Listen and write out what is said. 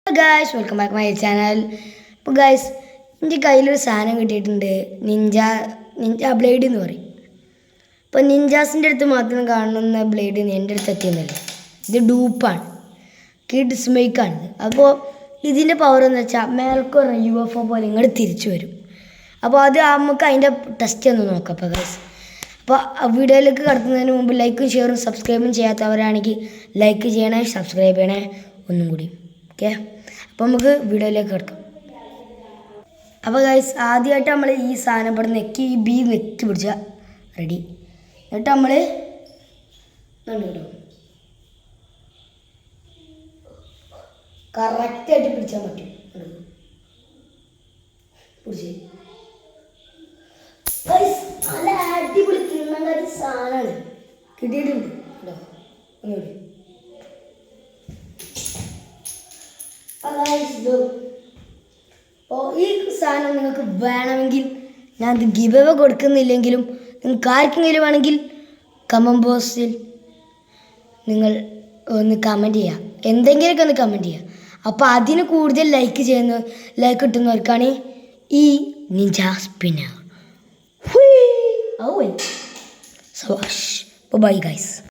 Guys welcome back my channel. അപ്പോൾ guys എൻ്റെ കയ്യിലൊരു സാധനം കിട്ടിയിട്ടുണ്ട്. നിഞ്ച ബ്ലേഡ് എന്ന് പറയും. അപ്പോൾ നിഞ്ചാസിൻ്റെ അടുത്ത് മാത്രം കാണുന്ന ബ്ലേഡ് എൻ്റെ അടുത്ത് എത്തിയെന്നല്ല, ഇത് ഡൂപ്പാണ്, കിഡ്സ് മേക്കാണിത്. അപ്പോൾ ഇതിൻ്റെ പവർ എന്ന് വെച്ചാൽ മേൽക്കൊരു UFO പോലെ ഇങ്ങോട്ട് തിരിച്ചു വരും. അപ്പോൾ അത് നമുക്ക് അതിൻ്റെ ടെസ്റ്റ് ഒന്ന് നോക്കാം. അപ്പോൾ ഗായ്സ്, അപ്പോൾ വീഡിയോയിലേക്ക് കടത്തുന്നതിന് മുമ്പ് ലൈക്കും ഷെയറും സബ്സ്ക്രൈബും ചെയ്യാത്തവരാണെങ്കിൽ ലൈക്ക് ചെയ്യണേ, സബ്സ്ക്രൈബ് ചെയ്യണേ ഒന്നും കൂടി. ഓക്കെ, അപ്പോൾ നമുക്ക് വീഡിയോയിലേക്ക് കിടക്കാം. അപ്പോൾ ഗൈസ്, ആദ്യമായിട്ട് നമ്മൾ ഈ സാധനം ഇവിടെ നെക്കി പിടിച്ച റെഡി. എന്നിട്ട് നമ്മൾ കറക്റ്റായിട്ട് പിടിച്ചാൽ പറ്റും. പിടിച്ച് നല്ല അടിപൊളി തിന്നണ്ട സാധനമാണ് കിട്ടിയിട്ടുണ്ട് കേട്ടോ. ഒന്നുകൂടി അപ്പോൾ ഈ സാധനം നിങ്ങൾക്ക് വേണമെങ്കിൽ, ഞാൻ ഇത് ഗിവ് അവേ കൊടുക്കുന്നില്ലെങ്കിലും നിങ്ങൾക്ക് ആർക്കെങ്കിലും വേണമെങ്കിൽ കമൻറ്റ് ബോക്സിൽ നിങ്ങൾ ഒന്ന് കമൻറ്റ് ചെയ്യുക, എന്തെങ്കിലുമൊക്കെ ഒന്ന് കമൻറ്റ് ചെയ്യുക. അപ്പോൾ അതിന് കൂടുതൽ ലൈക്ക് കിട്ടുന്നവർക്കാണ് ഈ Ninja spinner. So bye guys.